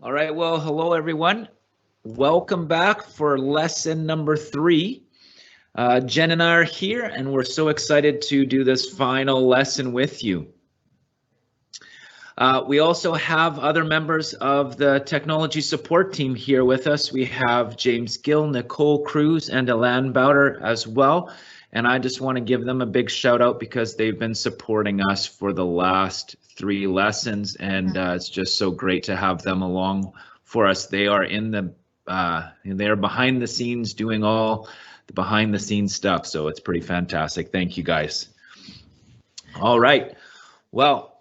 All right, well, hello everyone. Welcome back for lesson number 3. Jen and I are here and we're so excited to do this final lesson with you. We also have other members of the technology support team here with us. We have James Gill, Nicole Cruz, and Alan Bowder as well. And I just want to give them a big shout out because they've been supporting us for the last 3 lessons, and it's just so great to have them along for us. They are they're behind the scenes doing all the behind the scenes stuff, so it's pretty fantastic. Thank you guys. All right, well,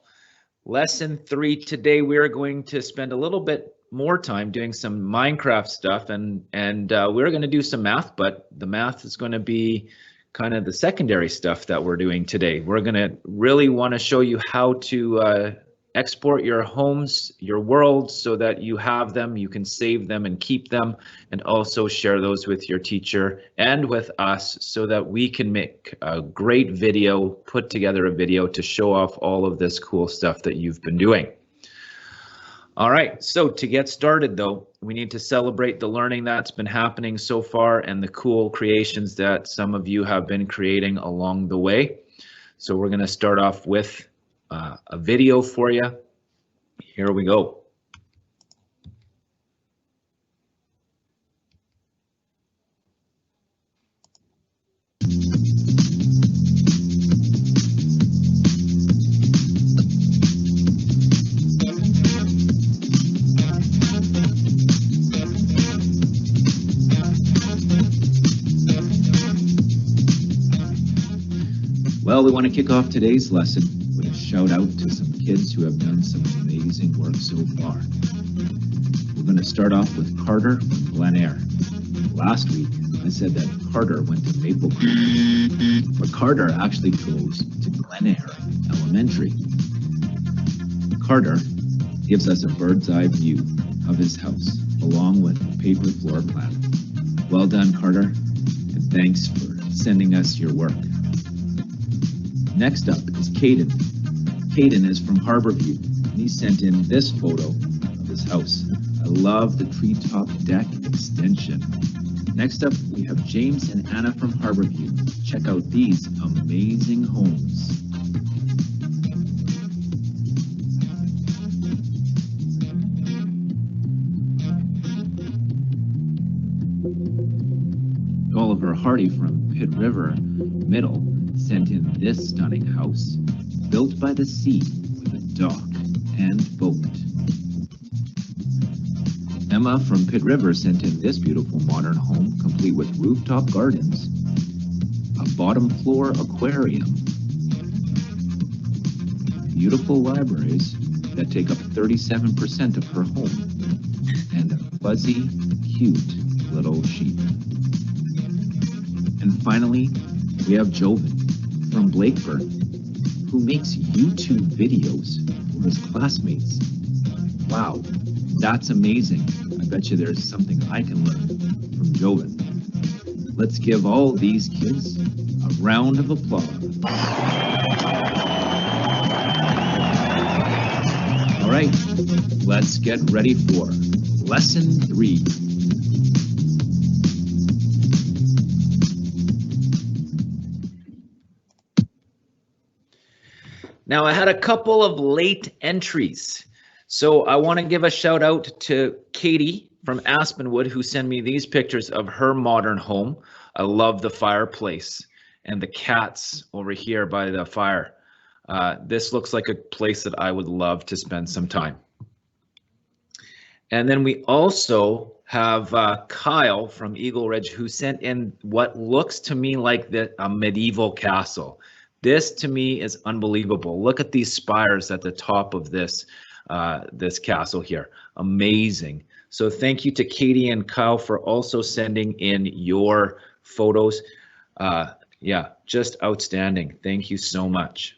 lesson 3 today, we're going to spend a little bit more time doing some Minecraft stuff, and we're going to do some math, but the math is going to be kind of the secondary stuff that we're doing today. We're going to really want to show you how to export your homes, your worlds, so that you have them, you can save them and keep them, and also share those with your teacher and with us so that we can make a great video, put together a video to show off all of this cool stuff that you've been doing. All right, so to get started though, we need to celebrate the learning that's been happening so far and the cool creations that some of you have been creating along the way. So we're going to start off with a video for you. Here we go. Well, we want to kick off today's lesson with a shout out to some kids who have done some amazing work so far. We're going to start off with Carter from Glen Eyre. Last week, I said that Carter went to Maple Creek, but Carter actually goes to Glen Eyre Elementary. Carter gives us a bird's eye view of his house, along with a paper floor plan. Well done, Carter, and thanks for sending us your work. Next up is Caden. Caden is from Harborview, and he sent in this photo of his house. I love the treetop deck extension. Next up, we have James and Anna from Harborview. Check out these amazing homes. Oliver Hardy from Pitt River Middle sent in this stunning house, built by the sea with a dock and boat. Emma from Pitt River sent in this beautiful modern home, complete with rooftop gardens, a bottom floor aquarium, beautiful libraries that take up 37% of her home, and a fuzzy, cute little sheep. And finally, we have Joven from Blakeburn, who makes YouTube videos for his classmates. Wow, that's amazing. I bet you there's something I can learn from Joven. Let's give all these kids a round of applause. All right, let's get ready for lesson 3. Now, I had a couple of late entries, so I want to give a shout out to Katie from Aspenwood, who sent me these pictures of her modern home. I love the fireplace and the cats over here by the fire. This looks like a place that I would love to spend some time. And then we also have Kyle from Eagle Ridge, who sent in what looks to me like a medieval castle. This to me is unbelievable. Look at these spires at the top of this this castle here. Amazing. So thank you to Katie and Kyle for also sending in your photos. Yeah, just outstanding. Thank you so much.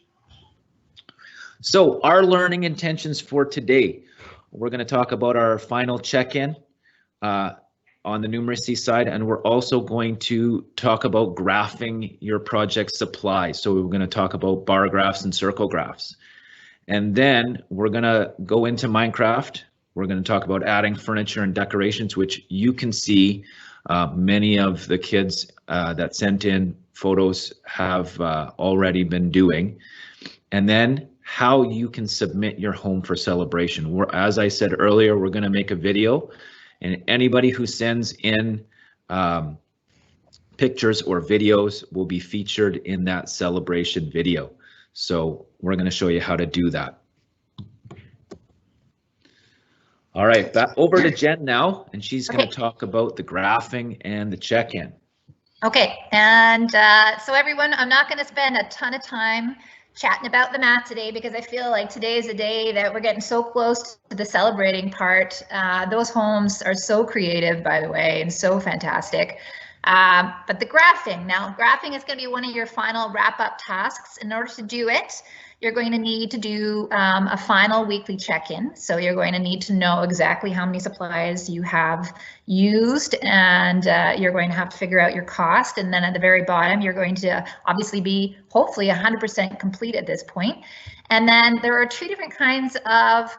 So our learning intentions for today, we're going to talk about our final check-in on the numeracy side, and we're also going to talk about graphing your project supply. So we're going to talk about bar graphs and circle graphs. And then we're going to go into Minecraft We're going to talk about adding furniture and decorations, which you can see many of the kids that sent in photos have already been doing. And then how you can submit your home for celebration. As I said earlier, we're going to make a video, and anybody who sends in pictures or videos will be featured in that celebration video. So we're going to show you how to do that. All right, back over to Jen now, and she's going to talk about the graphing and the check-in. Okay, and so everyone, I'm not going to spend a ton of time chatting about the math today because I feel like today is a day that we're getting so close to the celebrating part. Those homes are so creative, by the way, and so fantastic. But the graphing, now graphing is going to be one of your final wrap-up tasks. In order to do it, you're going to need to do a final weekly check-in. So you're going to need to know exactly how many supplies you have used, and you're going to have to figure out your cost. And then at the very bottom, you're going to obviously be hopefully 100% complete at this point. And then there are two different kinds of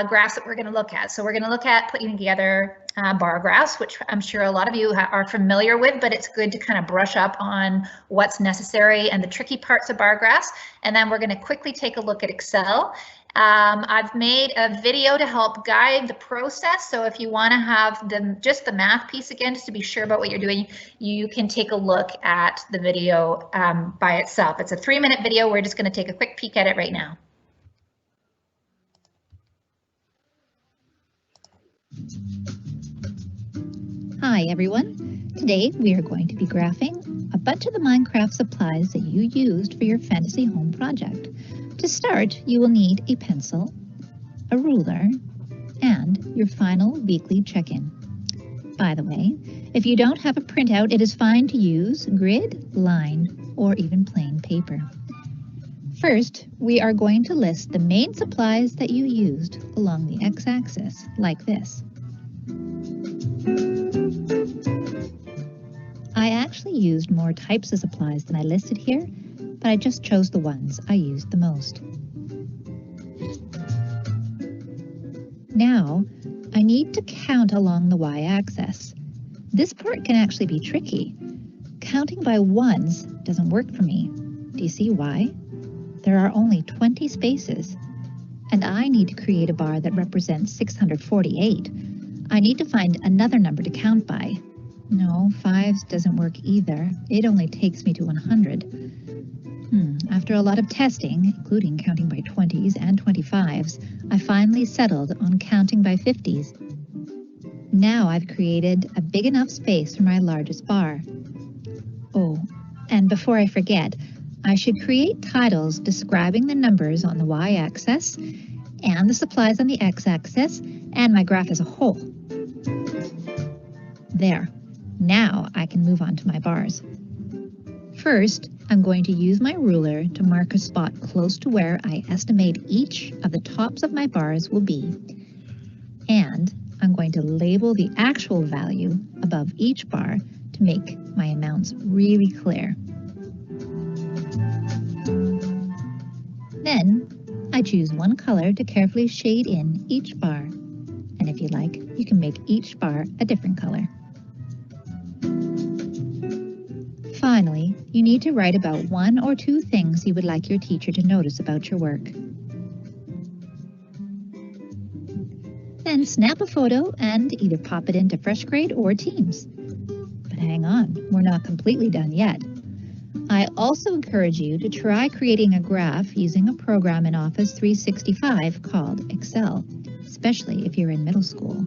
graphs that we're going to look at. So we're going to look at putting together bar graphs, which I'm sure a lot of you are familiar with, but it's good to kind of brush up on what's necessary and the tricky parts of bar graphs. And then we're going to quickly take a look at Excel. I've made a video to help guide the process. So if you want to have just the math piece again, just to be sure about what you're doing, you can take a look at the video by itself. It's a 3-minute video. We're just going to take a quick peek at it right now. Hi everyone, today we are going to be graphing a bunch of the Minecraft supplies that you used for your fantasy home project. To start, you will need a pencil, a ruler, and your final weekly check-in. By the way, if you don't have a printout, it is fine to use grid, line, or even plain paper. First, we are going to list the main supplies that you used along the x-axis, like this. I actually used more types of supplies than I listed here, but I just chose the ones I used the most. Now, I need to count along the y-axis. This part can actually be tricky. Counting by ones doesn't work for me. Do you see why? There are only 20 spaces, and I need to create a bar that represents 648. I need to find another number to count by. No, 5s doesn't work either. It only takes me to 100. After a lot of testing, including counting by 20s and 25s, I finally settled on counting by 50s. Now I've created a big enough space for my largest bar. Oh, and before I forget, I should create titles describing the numbers on the y-axis and the supplies on the x-axis and my graph as a whole. There. Now I can move on to my bars. First, I'm going to use my ruler to mark a spot close to where I estimate each of the tops of my bars will be. And I'm going to label the actual value above each bar to make my amounts really clear. Then, I choose one color to carefully shade in each bar. And if you like, you can make each bar a different color. Finally, you need to write about 1 or 2 things you would like your teacher to notice about your work. Then snap a photo and either pop it into FreshGrade or Teams. But hang on, we're not completely done yet. I also encourage you to try creating a graph using a program in Office 365 called Excel, especially if you're in middle school.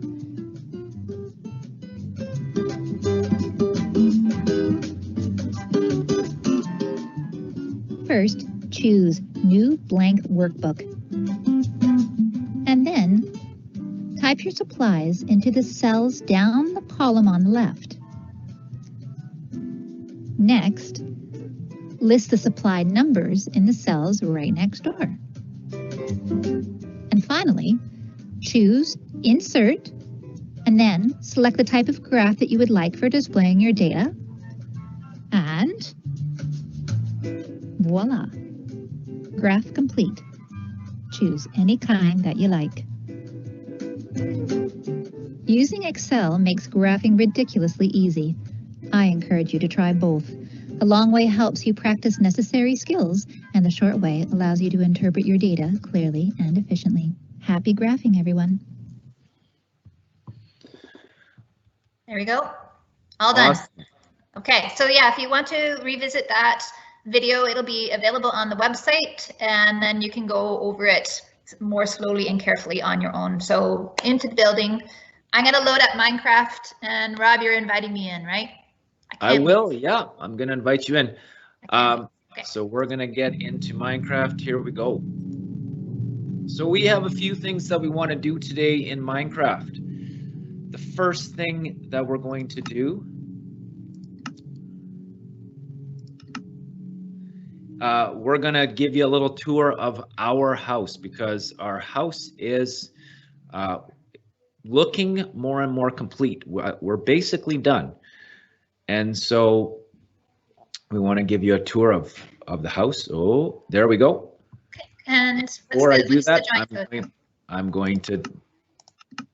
First, choose New Blank Workbook. And then, type your supplies into the cells down the column on the left. Next, list the supply numbers in the cells right next door. And finally, choose Insert, and then select the type of graph that you would like for displaying your data. And voila! Graph complete. Choose any kind that you like. Using Excel makes graphing ridiculously easy. I encourage you to try both. The long way helps you practice necessary skills, and the short way allows you to interpret your data clearly and efficiently. Happy graphing, everyone. There we go. All done. Awesome. Okay, so yeah, if you want to revisit that video, it'll be available on the website, and then you can go over it more slowly and carefully on your own. So into the building. I'm going to load up Minecraft, and Rob, you're inviting me in, right? I will, yeah. I'm going to invite you in. Okay. So we're going to get into Minecraft. Here we go. So we have a few things that we want to do today in Minecraft. The first thing that we're going to do, we're going to give you a little tour of our house, because our house is looking more and more complete. We're basically done. And so we want to give you a tour of the house. Oh, there we go. Okay. And before I do that, I'm going to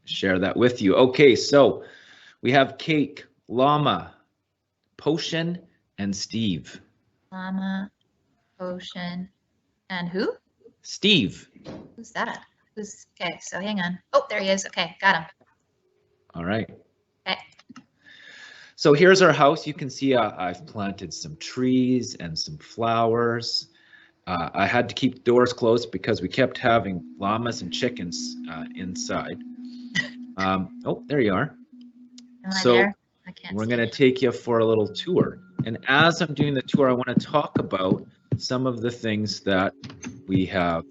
share that with you. Okay, so we have Cake, Llama, Potion, and Steve. Llama, Potion, and who? Steve. Who's that? Okay, so hang on. Oh, there he is. Okay, got him. All right. Okay. So here's our house. You can see I've planted some trees and some flowers. I had to keep doors closed because we kept having llamas and chickens inside. Oh, there you are. So we're going to take you for a little tour. And as I'm doing the tour, I want to talk about some of the things that we have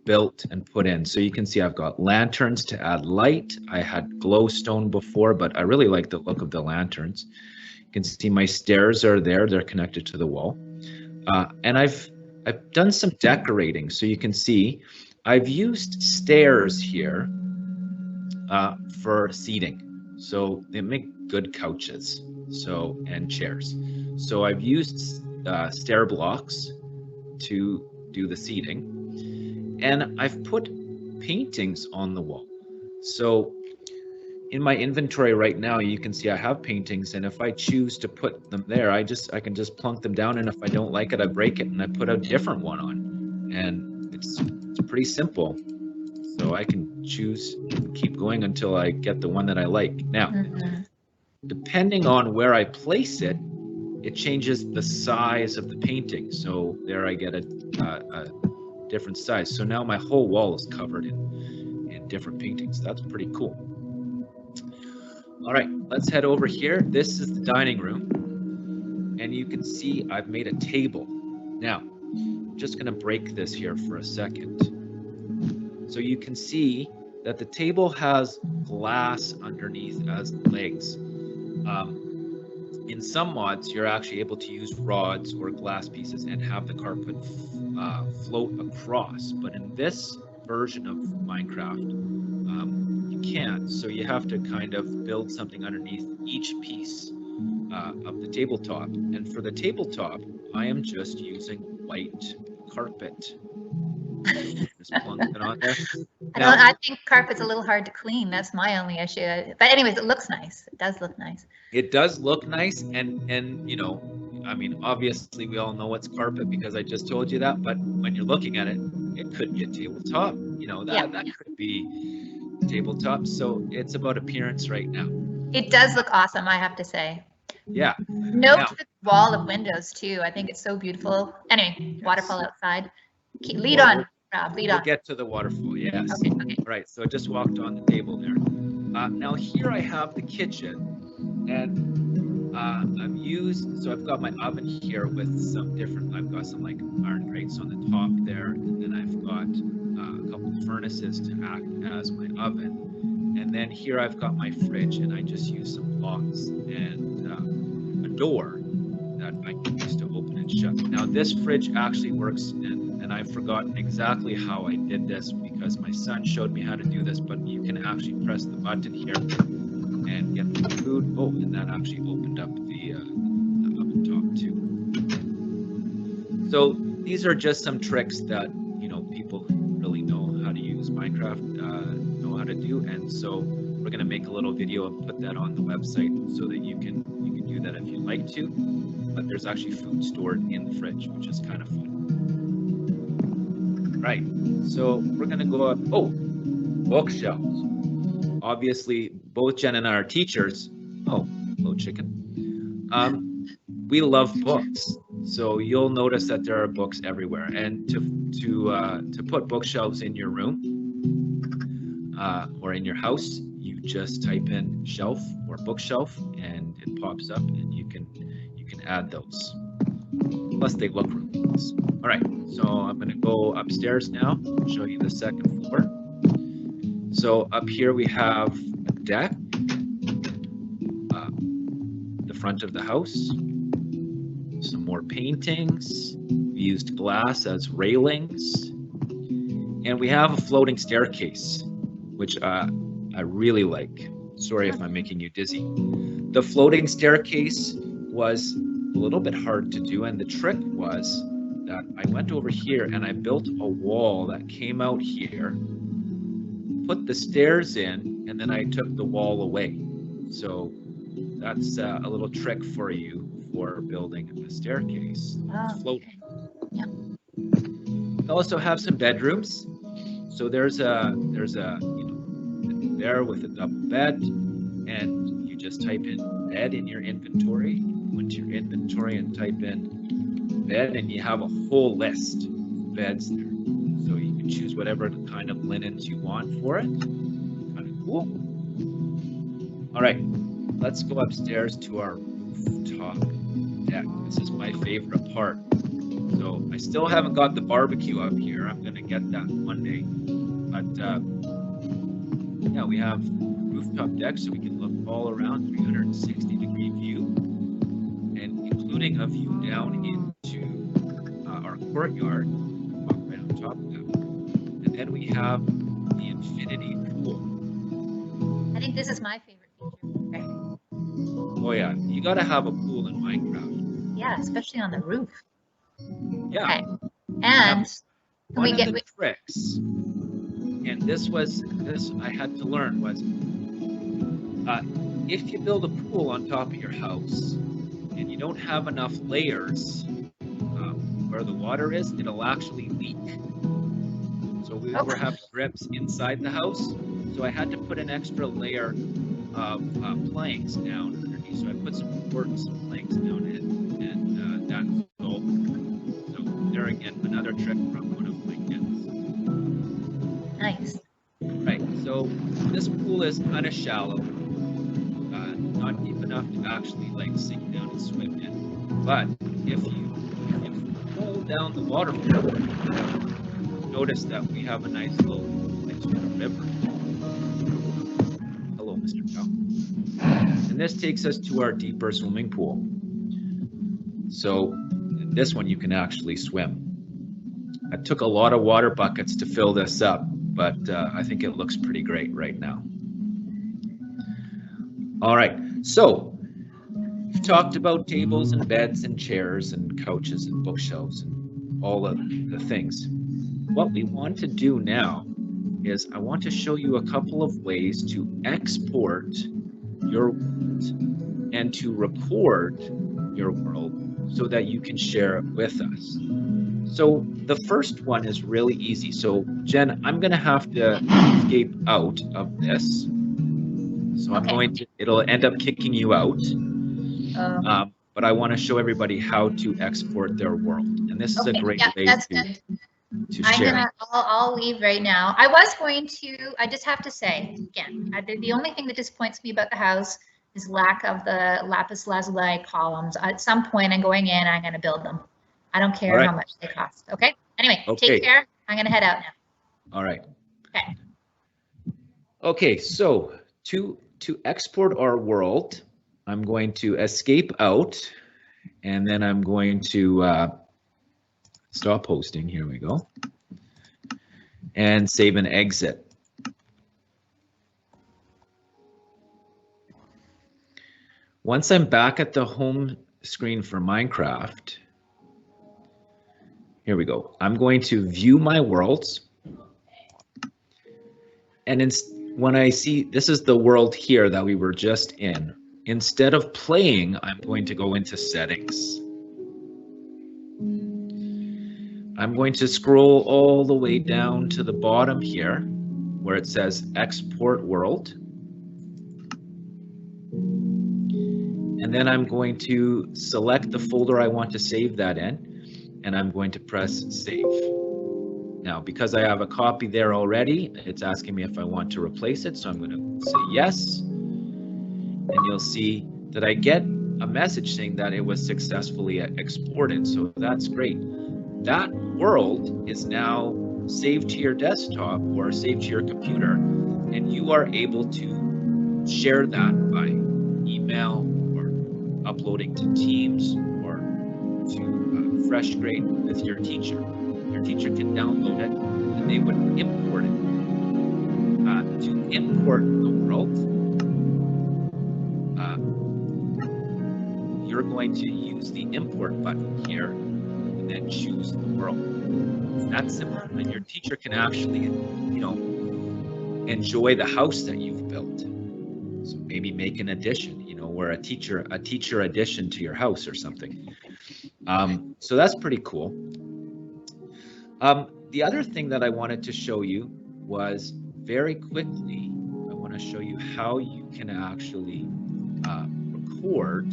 built and put in. So you can see I've got lanterns to add light. I had glowstone before, but I really like the look of the lanterns. You can see my stairs are there. They're connected to the wall. And I've done some decorating. So you can see I've used stairs here for seating. So they make good couches and chairs. So I've used stair blocks to do the seating. And I've put paintings on the wall. So in my inventory right now, you can see I have paintings, and if I choose to put them there, I can just plunk them down, and if I don't like it, I break it and I put a different one on. And it's pretty simple. So I can choose and keep going until I get the one that I like. Now, depending on where I place it, it changes the size of the painting. So there I get a different size. So now my whole wall is covered in different paintings. That's pretty cool. All right, let's head over here. This is the dining room, and you can see I've made a table. Now, I'm just going to break this here for a second. So you can see that the table has glass underneath as legs. In some mods, you're actually able to use rods or glass pieces and have the carpet float across. But in this version of Minecraft, you can't. So you have to kind of build something underneath each piece of the tabletop. And for the tabletop, I am just using white carpet. Just plunk it on there. I think carpet's a little hard to clean. That's my only issue. But anyways, it looks nice. It does look nice. It does look nice, and you know, I mean, obviously we all know it's carpet because I just told you that. But when you're looking at it, it could be a tabletop. You know, that could be tabletop. So it's about appearance right now. It does look awesome, I have to say. Yeah. Note the wall of windows too. I think it's so beautiful. Anyway, waterfall outside. Lead on. We'll get to the waterfall, yes. Okay. Right, so I just walked on the table there. Now here I have the kitchen, and I've got my oven here with some different, I've got some like iron grates on the top there, and then I've got a couple of furnaces to act as my oven. And then here I've got my fridge, and I just use some locks and a door that I can use to open and shut. Now this fridge actually works, and I've forgotten exactly how I did this because my son showed me how to do this, but you can actually press the button here and get the food. Oh, and that actually opened up the oven top too. So these are just some tricks that, you know, people who really know how to use Minecraft know know how to do. And so we're going to make a little video and put that on the website so that you can do that if you'd like to. But there's actually food stored in the fridge, which is kind of fun. Right, so we're going to go up. Oh, bookshelves. Obviously, both Jen and I are teachers. Oh, hello, chicken. We love books, so you'll notice that there are books everywhere. And to put bookshelves in your room or in your house, you just type in shelf or bookshelf, and it pops up, and you can add those. Plus, they look really nice. All right, so I'm going to go upstairs now, show you the second floor. So up here we have a deck, the front of the house, some more paintings. We used glass as railings, and we have a floating staircase, which I really like. Sorry if I'm making you dizzy. The floating staircase was a little bit hard to do, and the trick was that I went over here and I built a wall that came out here, put the stairs in, and then I took the wall away. So that's a little trick for you for building a staircase floating. Yeah. We also have some bedrooms. So there's a there with a double bed, and you just type in bed in your inventory. Go into your inventory and type in bed, and you have a whole list of beds there. So you can choose whatever kind of linens you want for it. Kind of cool. All right, let's go upstairs to our rooftop deck. This is my favorite part. So I still haven't got the barbecue up here. I'm gonna get that one day. But yeah, we have rooftop deck, so we can look all around, 360-degree view, and including a view down into our courtyard. Walk right on top of that. And then we have the infinity pool. I think this is my favorite feature. Oh yeah, you gotta have a pool in Minecraft. Yeah, especially on the roof. Yeah. Okay. And one of the tricks, and this I had to learn, was if you build a pool on top of your house and you don't have enough layers where the water is, it'll actually leak. So we were having drips inside the house, so I had to put an extra layer of planks down underneath. So I put some quartz planks down and that's all. So there again, another trick from one of my kids. Nice. Right, so this pool is kind of shallow, not deep enough to actually like sink down and swim in. But if you pull down the waterfall, notice that we have a nice little river. Hello, Mr. Cow. And this takes us to our deeper swimming pool. So in this one you can actually swim. I took a lot of water buckets to fill this up, but I think it looks pretty great right now. All right, so we've talked about tables and beds and chairs and couches and bookshelves and all of the things. What we want to do now is I want to show you a couple of ways to export your world and to record your world so that you can share it with us. So the first one is really easy. So Jen, I'm going to have to escape out of this. So I'm going to, it'll end up kicking you out. But I want to show everybody how to export their world. And this is a great way to share. I'll leave right now. I was going to, I just have to say, again, the only thing that disappoints me about the house is lack of the lapis lazuli columns. At some point I'm going in, I'm going to build them. I don't care how much they cost. Okay. Anyway, take care. I'm going to head out now. All right. Okay. Okay. So to export our world, I'm going to escape out, and then I'm going to stop hosting. Here we go. And save and exit. Once I'm back at the home screen for Minecraft, here we go. I'm going to view my worlds. And when I see, this is the world here that we were just in. Instead of playing, I'm going to go into settings. I'm going to scroll all the way down to the bottom here where it says export world. And then I'm going to select the folder I want to save that in, and I'm going to press save. Now, because I have a copy there already, it's asking me if I want to replace it, so I'm going to say yes. And you'll see that I get a message saying that it was successfully exported, so that's great. That world is now saved to your desktop or saved to your computer, and you are able to share that by email or uploading to Teams or to FreshGrade with your teacher. Your teacher can download it and they would import it. To import the world, you're going to use the import button here and then choose the world. It's that simple, and your teacher can actually, enjoy the house that you've built. So maybe make an addition, or a teacher addition to your house or something. So that's pretty cool. The other thing that I wanted to show you was very quickly, I want to show you how you can actually record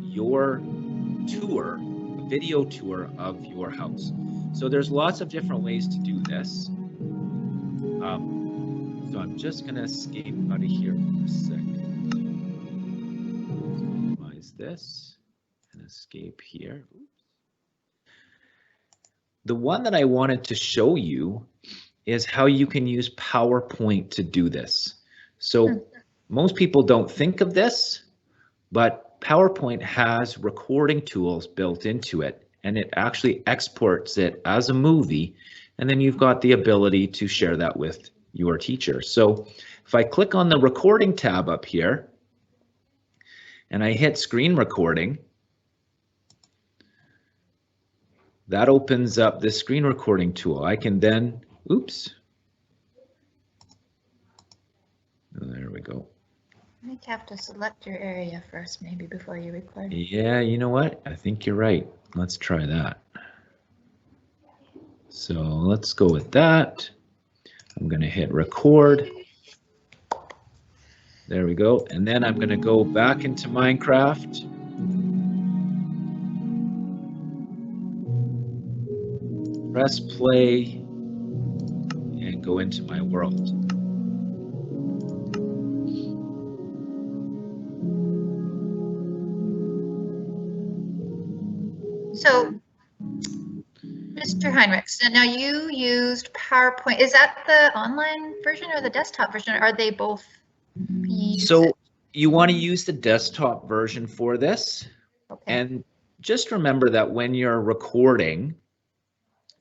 your tour, a video tour of your house. So there's lots of different ways to do this. So I'm just going to escape out of here for a second. Minimize this and escape here. The one that I wanted to show you is how you can use PowerPoint to do this. So most people don't think of this, but PowerPoint has recording tools built into it, and it actually exports it as a movie, and then you've got the ability to share that with your teacher. So if I click on the recording tab up here and I hit screen recording, that opens up the screen recording tool. I can then, oops. There we go. I think you have to select your area first, maybe before you record. Yeah, you know what? I think you're right. Let's try that. So let's go with that. I'm going to hit record. There we go. And then I'm going to go back into Minecraft. Press play and go into my world. So, Mr. Heinrich, so now you used PowerPoint. Is that the online version or the desktop version? Are they both? So you want to use the desktop version for this. Okay. And just remember that when you're recording,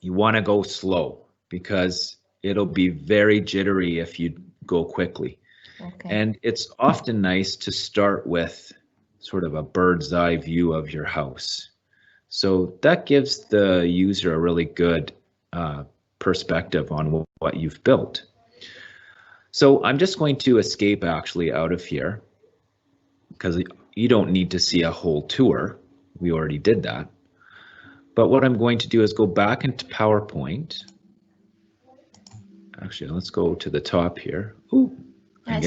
you want to go slow because it'll be very jittery if you go quickly. Okay. And it's often nice to start with sort of a bird's eye view of your house. So that gives the user a really good perspective on what you've built. So I'm just going to escape actually out of here because you don't need to see a whole tour. We already did that. But what I'm going to do is go back into PowerPoint. Actually, let's go to the top here. Ooh, I'm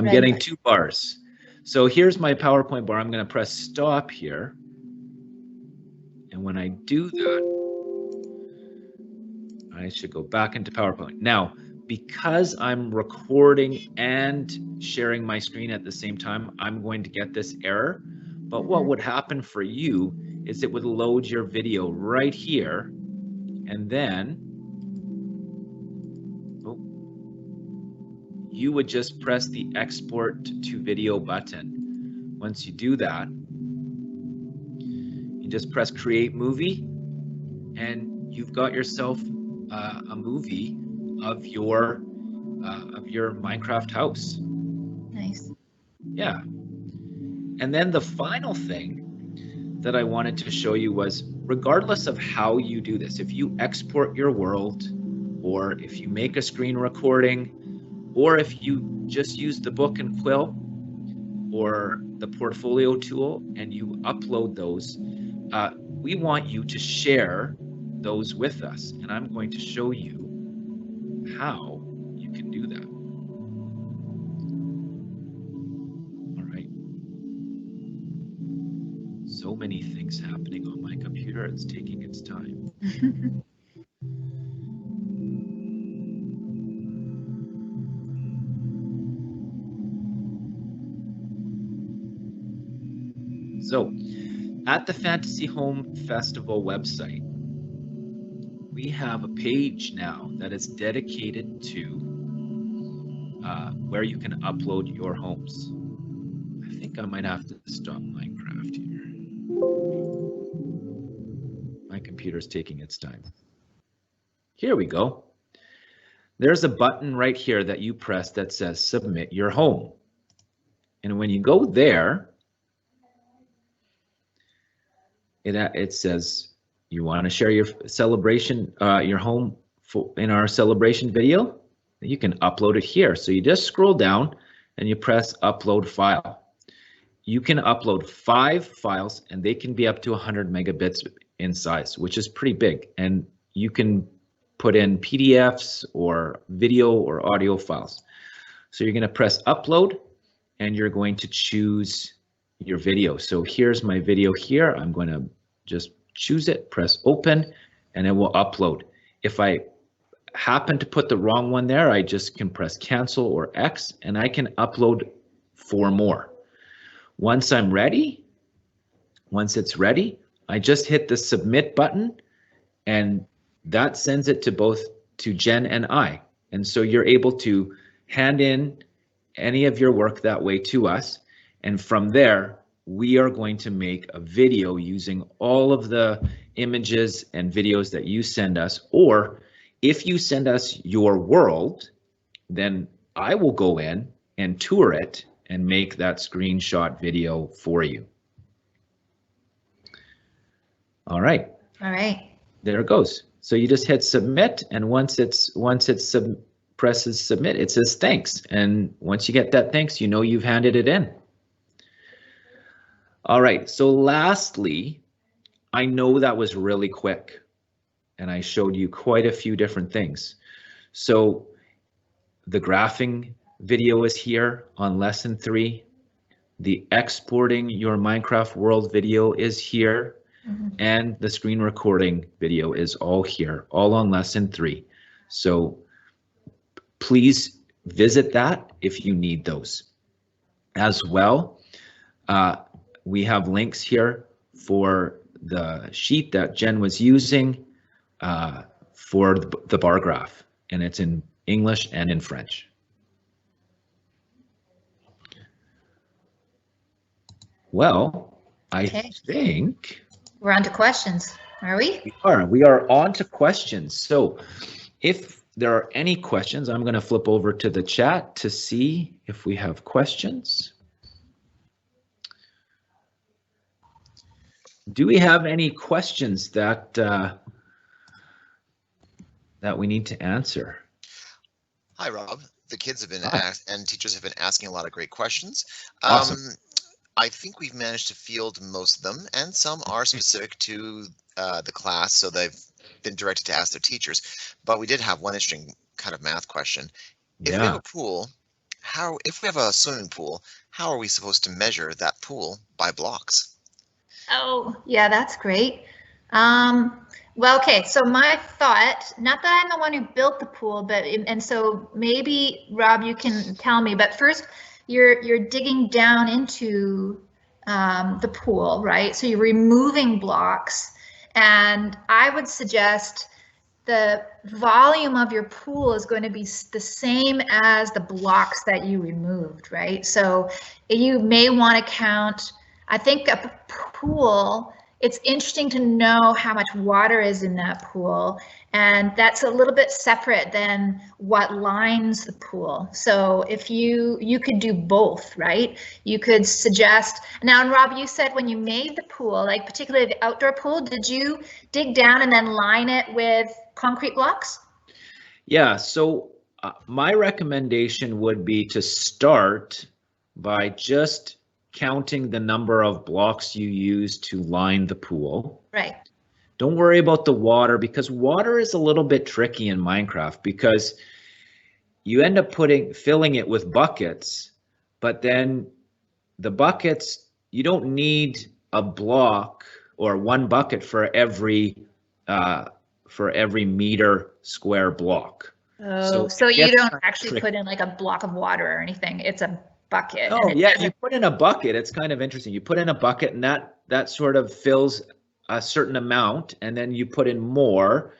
getting two bars. So here's my PowerPoint bar. I'm going to press stop here. And when I do that, I should go back into PowerPoint. Now, because I'm recording and sharing my screen at the same time, I'm going to get this error. But what would happen for you is it would load your video right here, and then you would just press the export to video button. Once you do that, you just press create movie, and you've got yourself a movie of your Minecraft house. Nice. Yeah. And then the final thing that I wanted to show you was, regardless of how you do this, if you export your world or if you make a screen recording, or if you just use the book and quill or the portfolio tool and you upload those, we want you to share those with us. And I'm going to show you how you can do that. All right. So many things happening on my computer, it's taking its time. So, at the Fantasy Home Festival website, we have a page now that is dedicated to where you can upload your homes. I think I might have to stop Minecraft here. My computer's taking its time. Here we go. There's a button right here that you press that says submit your home. And when you go there, it says you want to share your celebration, your home in our celebration video. You can upload it here. So you just scroll down and you press upload file. You can upload 5 files and they can be up to 100 megabits in size, which is pretty big. And you can put in PDFs or video or audio files. So you're going to press upload and you're going to choose your video. So here's my video here. I'm going to just choose it, press open, and it will upload. If I happen to put the wrong one there, I just can press cancel or X and I can upload 4 more. Once I'm ready, once it's ready, I just hit the submit button and that sends it to both to Jen and I. And so you're able to hand in any of your work that way to us. And from there, we are going to make a video using all of the images and videos that you send us. Or if you send us your world, then I will go in and tour it and make that screenshot video for you. All right. All right. There it goes. So you just hit submit, and once it presses submit, it says thanks. And once you get that thanks, you know you've handed it in. All right. So lastly, I know that was really quick, and I showed you quite a few different things. So the graphing video is here on lesson 3. The exporting your Minecraft world video is here. And the screen recording video is all here, all on lesson 3. So please visit that if you need those. As well, we have links here for the sheet that Jen was using for the bar graph, and it's in English and in French. Well, I think we're on to questions, are we? We are on to questions. So if there are any questions, I'm going to flip over to the chat to see if we have questions. Do we have any questions that that we need to answer? Hi, Rob. The kids have been asked, and teachers have been asking a lot of great questions. Awesome. I think we've managed to field most of them, and some are specific to the class, so they've been directed to ask their teachers. But we did have one interesting kind of math question. If we have a pool, if we have a swimming pool, how are we supposed to measure that pool by blocks? Oh, yeah, that's great. Well, okay, so my thought, not that I'm the one who built the pool, but and so maybe Rob, you can tell me, but first you're digging down into the pool, right? So you're removing blocks, and I would suggest the volume of your pool is going to be the same as the blocks that you removed, right? So you may want to count, I think a pool, it's interesting to know how much water is in that pool, and that's a little bit separate than what lines the pool. So if you could do both, right? You could suggest, now and Rob, you said when you made the pool, like particularly the outdoor pool, did you dig down and then line it with concrete blocks? Yeah, so My recommendation would be to start by just counting the number of blocks you use to line the pool. Right. Don't worry about the water, because water is a little bit tricky in Minecraft, because you end up filling it with buckets, but then the buckets, you don't need a block or one bucket for every meter square block. Oh, so you don't actually put in like a block of water or anything. It's a bucket. Oh, yeah, you put in a bucket. It's kind of interesting. You put in a bucket, and that sort of fills a certain amount, and then you put in more,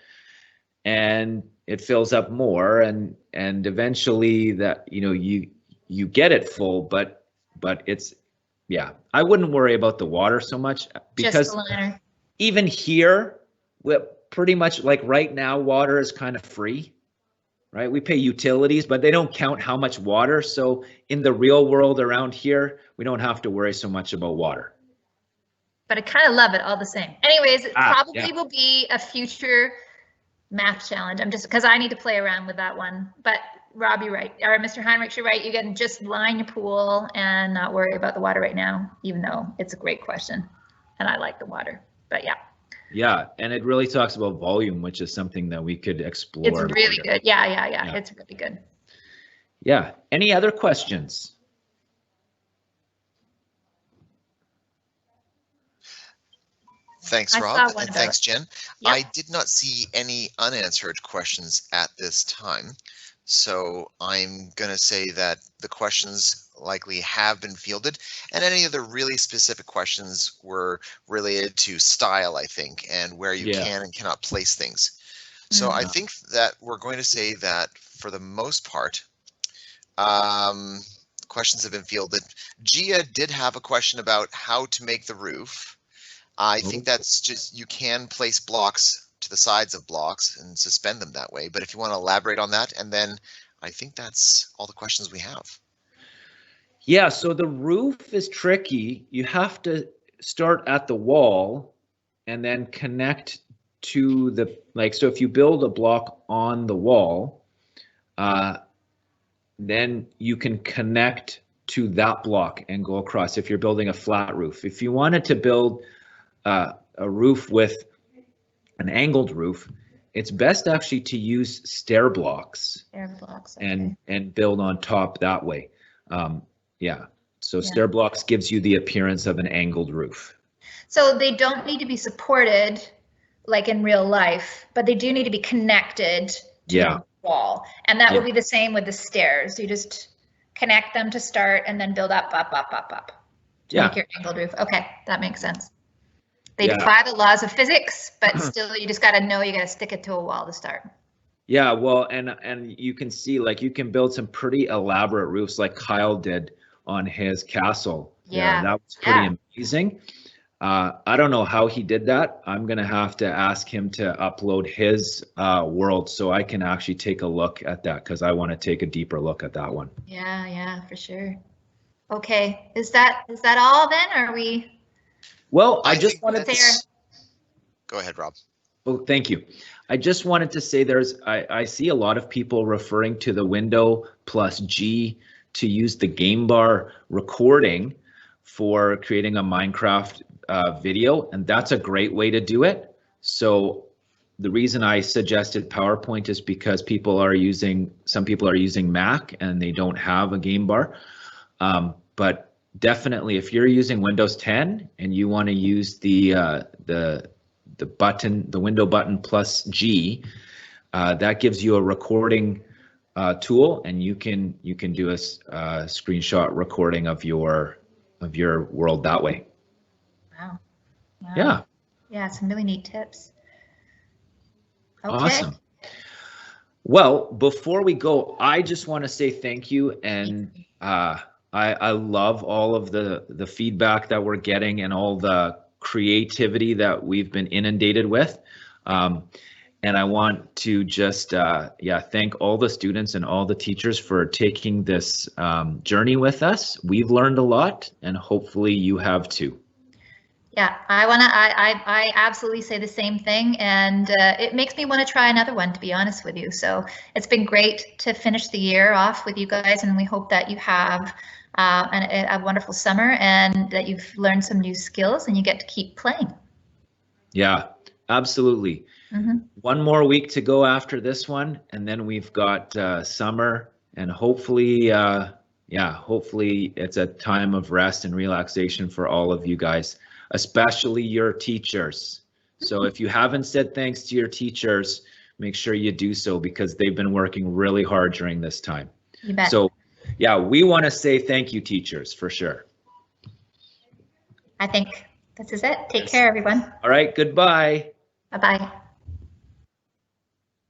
and it fills up more, and eventually that, you know, you get it full, but it's, yeah, I wouldn't worry about the water so much, because even here, we're pretty much, like right now, water is kind of free. Right, we pay utilities, but they don't count how much water. So in the real world around here, we don't have to worry so much about water. But I kind of love it all the same. Anyways, it probably will be a future math challenge. I'm just, because I need to play around with that one. But Rob, you're right, or Mr. Heinrich, you're right. You can just line your pool and not worry about the water right now, even though it's a great question, and I like the water. But yeah. Yeah, and it really talks about volume, which is something that we could explore. It's really good. Yeah. It's really good. Yeah. Any other questions? Thanks, Rob, and thanks, Jen. Yep. I did not see any unanswered questions at this time, so I'm going to say that the questions likely have been fielded, and any of the really specific questions were related to style, I think, and where you can and cannot place things. So I think that we're going to say that for the most part, questions have been fielded. Gia did have a question about how to make the roof. I think that's just, you can place blocks to the sides of blocks and suspend them that way, but if you want to elaborate on that, and then I think that's all the questions we have. Yeah, so the roof is tricky. You have to start at the wall and then connect to the, like, so if you build a block on the wall, then you can connect to that block and go across if you're building a flat roof. If you wanted to build a roof with an angled roof, it's best actually to use stair blocks, okay, and build on top that way. Yeah, so stair blocks gives you the appearance of an angled roof. So they don't need to be supported like in real life, but they do need to be connected to the wall. And that would be the same with the stairs. You just connect them to start and then build up. To make your angled roof. Okay, that makes sense. They defy the laws of physics, but still you just got to know you got to stick it to a wall to start. Yeah, well, and you can see, like, you can build some pretty elaborate roofs like Kyle did on his castle. Yeah, that was pretty amazing. I don't know how he did that. I'm gonna have to ask him to upload his world so I can actually take a look at that, because I want to take a deeper look at that one. Yeah, for sure. Okay, is that all then? Are we? Well, I just wanted to. Go ahead, Rob. Oh, thank you. I just wanted to say I see a lot of people referring to the window plus G to use the game bar recording for creating a Minecraft video, and that's a great way to do it. So the reason I suggested PowerPoint is because some people are using Mac and they don't have a game bar. But definitely, if you're using Windows 10 and you want to use the window button plus G, that gives you a recording tool, and you can do a screenshot recording of your world that way. Wow. Yeah, some really neat tips. Okay. Awesome. Well, before we go, I just want to say thank you, and I love all of the feedback that we're getting and all the creativity that we've been inundated with. And I want to just thank all the students and all the teachers for taking this journey with us. We've learned a lot, and hopefully you have too. Yeah, I absolutely say the same thing, and it makes me want to try another one, to be honest with you. So it's been great to finish the year off with you guys, and we hope that you have a wonderful summer and that you've learned some new skills and you get to keep playing. Yeah, absolutely. Mm-hmm. One more week to go after this one, and then we've got summer, and hopefully, hopefully it's a time of rest and relaxation for all of you guys, especially your teachers. So if you haven't said thanks to your teachers, make sure you do so, because they've been working really hard during this time. You bet. So yeah, we want to say thank you, teachers, for sure. I think this is it. Take care, everyone. All right, goodbye. Bye-bye.